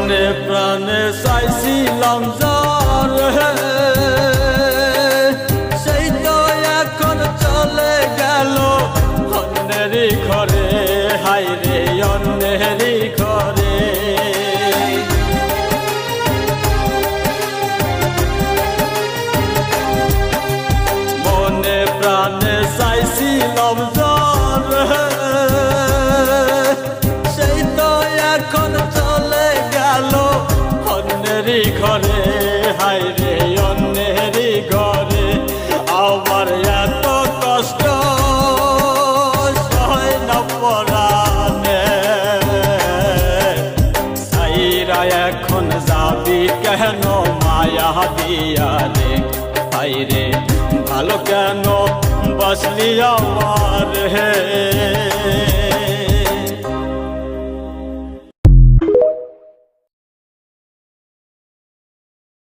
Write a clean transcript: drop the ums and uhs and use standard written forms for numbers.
মনে প্রাণে চাইছিলাম যারে, সেই তো এখন চলে গেল অন্যেরই ঘরে, হায় রে অন্যেরই ঘরে। মনে প্রাণে চাইছিলাম যারে, সেই তো এখন চলে গেল অন্যেরই ঘরে, হায় রে অন্যেরই ঘরে। আমার এত কষ্ট সয় না পরাণে, সাইরা এখন যাবি কেন মায়া দিয়া রে, হায় রে ভালো কেন বাসলি আমার হে।